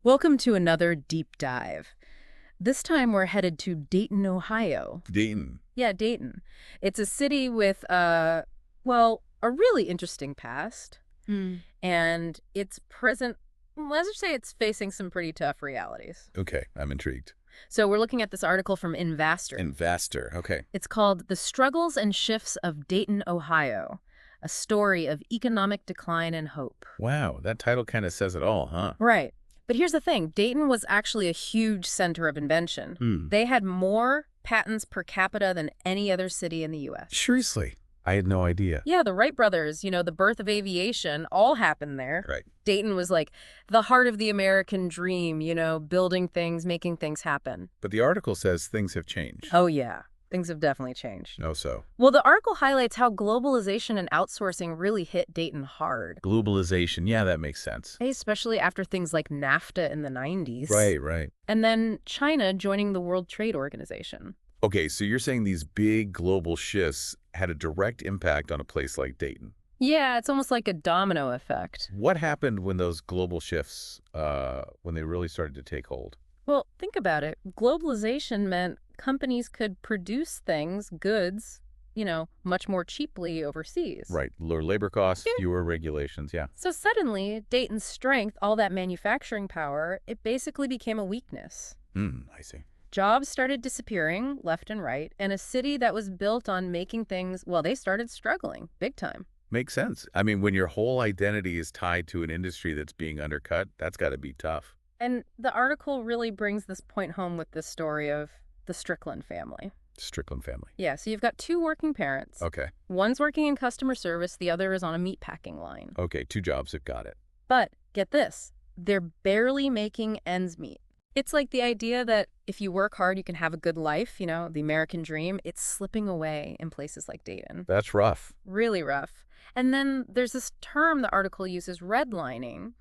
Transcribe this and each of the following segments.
Welcome to another deep dive. This time we're headed to Dayton, Ohio. Dayton. Yeah, Dayton. It's a city with well, a really interesting past, Hmm. and its present, let's just say it's facing some pretty tough realities. Okay, I'm intrigued. So we're looking at this article from Investor. Investor. Okay. It's called The Struggles and Shifts of Dayton, Ohio, a story of economic decline and hope. Wow, that title kind of says it all, huh? Right. But here's the thing. Dayton was actually a huge center of invention. Hmm. They had more patents per capita than any other city in the U.S. Seriously, I had no idea. Yeah, the Wright brothers, the birth of aviation, all happened there. Right. Dayton was like the heart of the American dream, building things, making things happen. But the article says things have changed. Oh, yeah. Things have definitely changed. Oh, so. Well, the article highlights how globalization and outsourcing really hit Dayton hard. Globalization, yeah, that makes sense. Especially after things like NAFTA in the 90s. Right. And then China joining the World Trade Organization. Okay, so you're saying these big global shifts had a direct impact on a place like Dayton. Yeah, it's almost like a domino effect. What happened when those global shifts, when they really started to take hold? Well, think about it. Globalization meant companies could produce things, goods, much more cheaply overseas. Right, lower labor costs, Yeah. fewer regulations, yeah. So suddenly, Dayton's strength, all that manufacturing power, it basically became a weakness. I see. Jobs started disappearing left and right, and a city that was built on making things, well, they started struggling big time. Makes sense. I mean, when your whole identity is tied to an industry that's being undercut, that's got to be tough. And the article really brings this point home with this story of the Strickland family. Strickland family. Yeah, so you've got two working parents. Okay. One's working in customer service, the other is on a meatpacking line. Okay, two jobs have got it. But get this, they're barely making ends meet. It's like the idea that if you work hard, you can have a good life, the American dream. It's slipping away in places like Dayton. That's rough. Really rough. And then there's this term the article uses, redlining.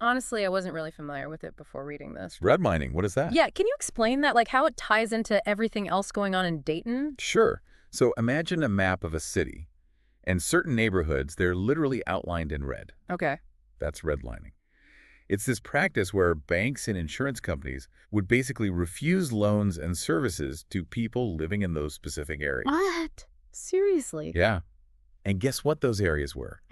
Honestly, I wasn't really familiar with it before reading this. Redlining, what is that? Yeah, can you explain that? Like how it ties into everything else going on in Dayton? Sure. So imagine a map of a city, and certain neighborhoods, they're literally outlined in red. Okay. That's redlining. It's this practice where banks and insurance companies would basically refuse loans and services to people living in those specific areas. What? Seriously? Yeah. And guess what those areas were?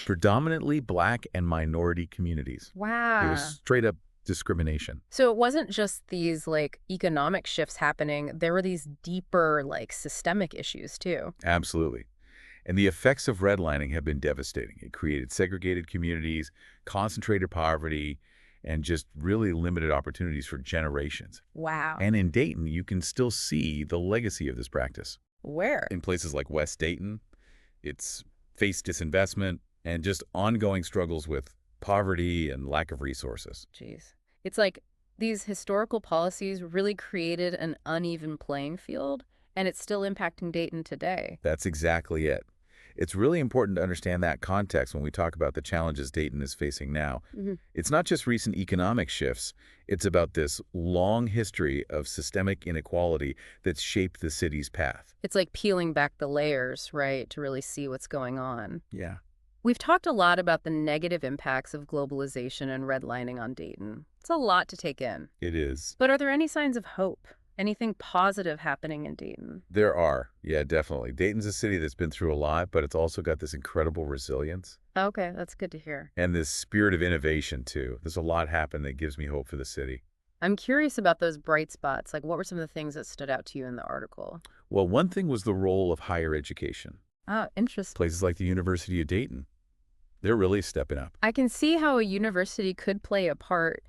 Predominantly Black and minority communities. It Wow. was straight up discrimination. So it wasn't just these economic shifts happening. There were these deeper systemic issues too. Absolutely. And the effects of redlining have been devastating. It created segregated communities, concentrated poverty, and just really limited opportunities for generations. Wow. And in Dayton, you can still see the legacy of this practice. Where? In places like West Dayton, it's faced disinvestment and just ongoing struggles with poverty and lack of resources. Jeez. It's like these historical policies really created an uneven playing field, and it's still impacting Dayton today. That's exactly it. It's really important to understand that context when we talk about the challenges Dayton is facing now. It's not just recent economic shifts. It's about this long history of systemic inequality that's shaped the city's path. It's like peeling back the layers, right, to really see what's going on. Yeah. We've talked a lot about the negative impacts of globalization and redlining on Dayton. It's a lot to take in. It is. But are there any signs of hope? Anything positive happening in Dayton? There are. Yeah, definitely. Dayton's a city that's been through a lot, but it's also got this incredible resilience Okay, that's good to hear. and this spirit of innovation, too. There's a lot happened that gives me hope for the city. I'm curious about those bright spots. Like, what were some of the things that stood out to you in the article? Well, one thing was the role of higher education. Oh, interesting. Places like the University of Dayton, they're really stepping up. I can see how a university could play a part,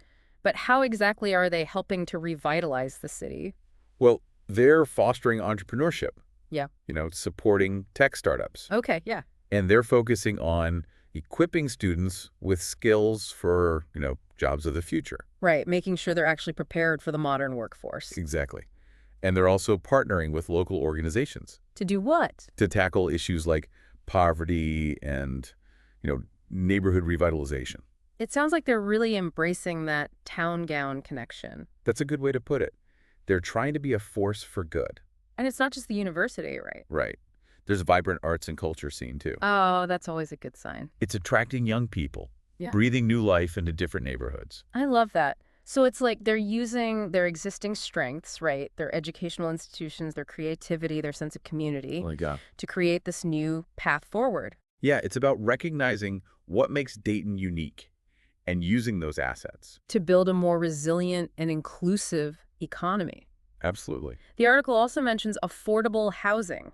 but how exactly are they helping to revitalize the city? Well, they're fostering entrepreneurship. Yeah. Supporting tech startups. Okay, yeah. And they're focusing on equipping students with skills for, jobs of the future. Right, making sure they're actually prepared for the modern workforce. Exactly. And they're also partnering with local organizations To do what? to tackle issues like poverty and, neighborhood revitalization. It sounds like they're really embracing that town-gown connection. That's a good way to put it. They're trying to be a force for good. And it's not just the university, right? Right. There's a vibrant arts and culture scene, too. Oh, that's always a good sign. It's attracting young people, Yeah. breathing new life into different neighborhoods. I love that. So it's like they're using their existing strengths, right? Their educational institutions, their creativity, their sense of community Like, to create this new path forward. yeah, it's about recognizing what makes Dayton unique and using those assets. To build a more resilient and inclusive economy. Absolutely. The article also mentions affordable housing,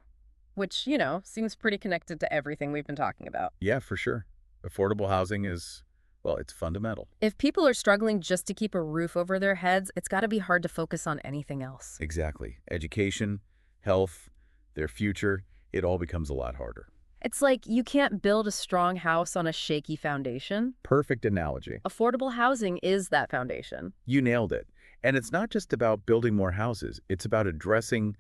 which, seems pretty connected to everything we've been talking about. Yeah, for sure. Affordable housing is, well, it's fundamental. If people are struggling just to keep a roof over their heads, it's got to be hard to focus on anything else. Exactly. Education, health, their future, it all becomes a lot harder. It's like you can't build a strong house on a shaky foundation. Perfect analogy. Affordable housing is that foundation. You nailed it. And it's not just about building more houses. It's about addressing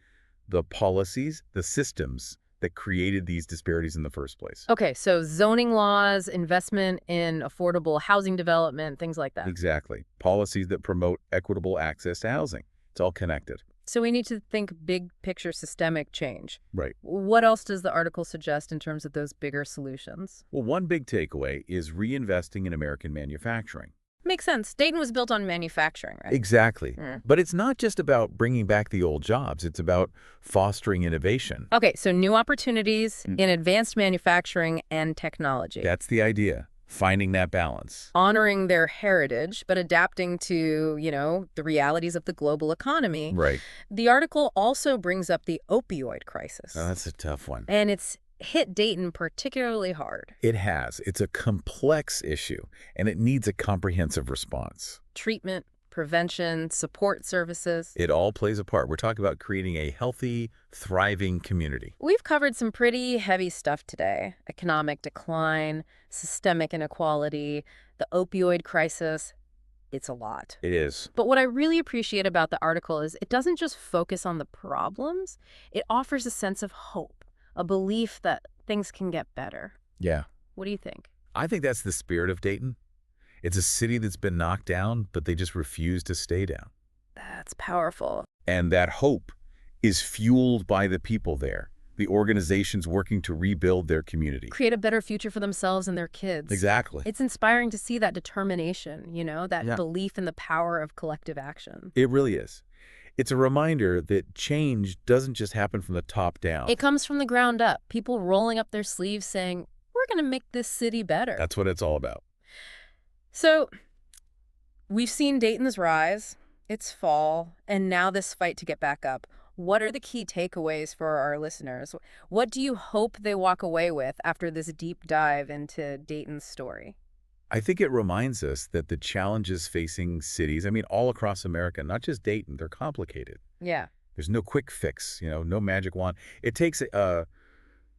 the policies, the systems that created these disparities in the first place. Okay, so zoning laws, investment in affordable housing development, things like that. Exactly. Policies that promote equitable access to housing. It's all connected. So we need to think big picture systemic change. Right. What else does the article suggest in terms of those bigger solutions? Well, one big takeaway is reinvesting in American manufacturing. Makes sense. Dayton was built on manufacturing, right? Exactly. Mm. But it's not just about bringing back the old jobs. It's about fostering innovation. Okay, so new opportunities Mm. in advanced manufacturing and technology. That's the idea, finding that balance. Honoring their heritage, but adapting to, the realities of the global economy. Right. The article also brings up the opioid crisis. Now, that's a tough one. And it's hit Dayton particularly hard. It has. It's a complex issue, and it needs a comprehensive response. Treatment, prevention, support services. It all plays a part. We're talking about creating a healthy, thriving community. We've covered some pretty heavy stuff today. Economic decline, systemic inequality, the opioid crisis. It's a lot. It is. But what I really appreciate about the article is it doesn't just focus on the problems. It offers a sense of hope, a belief that things can get better. Yeah. What do you think? I think that's the spirit of Dayton. It's a city that's been knocked down, but they just refuse to stay down. That's powerful. And that hope is fueled by the people there, the organizations working to rebuild their community. Create a better future for themselves and their kids. Exactly. It's inspiring to see that determination, that Yeah. belief in the power of collective action. It really is. It's a reminder that change doesn't just happen from the top down. It comes from the ground up, people rolling up their sleeves saying, we're going to make this city better. That's what it's all about. So we've seen Dayton's rise, its fall, and now this fight to get back up. What are the key takeaways for our listeners? What do you hope they walk away with after this deep dive into Dayton's story? I think it reminds us that the challenges facing cities, all across America, not just Dayton, they're complicated. Yeah. There's no quick fix, no magic wand. It takes a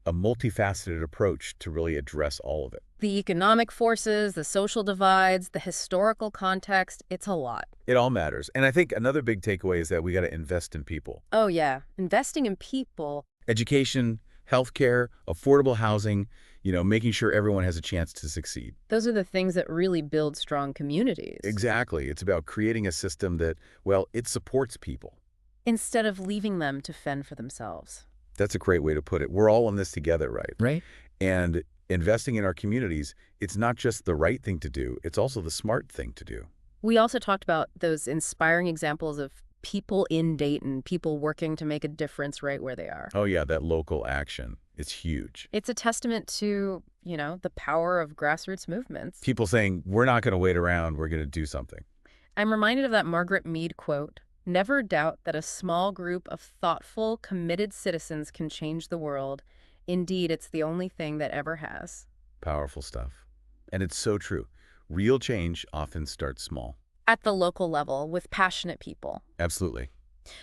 multifaceted approach to really address all of it. The economic forces, the social divides, the historical context, it's a lot. It all matters. And I think another big takeaway is that we got to invest in people. Oh, yeah. Investing in people. Education, healthcare, affordable housing, making sure everyone has a chance to succeed. Those are the things that really build strong communities. Exactly. It's about creating a system that, well, it supports people. Instead of leaving them to fend for themselves. That's a great way to put it. We're all in this together, right? Right. And investing in our communities, it's not just the right thing to do, it's also the smart thing to do. We also talked about those inspiring examples of people in Dayton, people working to make a difference right where they are. Oh, yeah, that local action. It's huge. It's a testament to, the power of grassroots movements. People saying, we're not going to wait around, we're going to do something. I'm reminded of that Margaret Mead quote, "Never doubt that a small group of thoughtful, committed citizens can change the world. Indeed, it's the only thing that ever has." Powerful stuff. And it's so true. Real change often starts small. At the local level, with passionate people. Absolutely.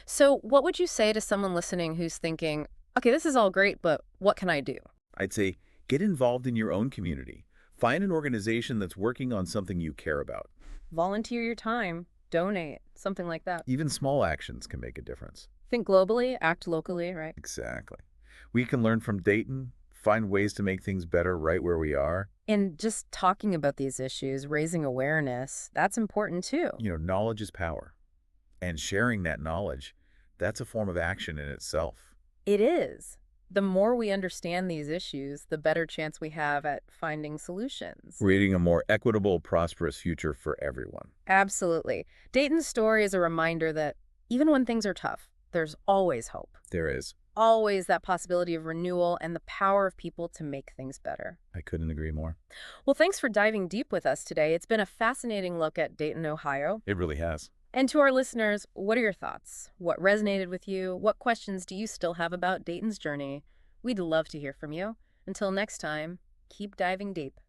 So what would you say to someone listening who's thinking, okay, this is all great, but what can I do? I'd say get involved in your own community. Find an organization that's working on something you care about. Volunteer your time, donate, something like that. Even small actions can make a difference. Think globally, act locally, right? Exactly. We can learn from Dayton, find ways to make things better right where we are. And just talking about these issues, raising awareness, that's important too. Knowledge is power. And sharing that knowledge, that's a form of action in itself. It is. The more we understand these issues, the better chance we have at finding solutions. Creating a more equitable, prosperous future for everyone. Absolutely. Dayton's story is a reminder that even when things are tough, there's always hope. There is. Always that possibility of renewal and the power of people to make things better. I couldn't agree more. Well, thanks for diving deep with us today. It's been a fascinating look at Dayton, Ohio. It really has. And to our listeners, what are your thoughts? What resonated with you? What questions do you still have about Dayton's journey? We'd love to hear from you. Until next time, keep diving deep.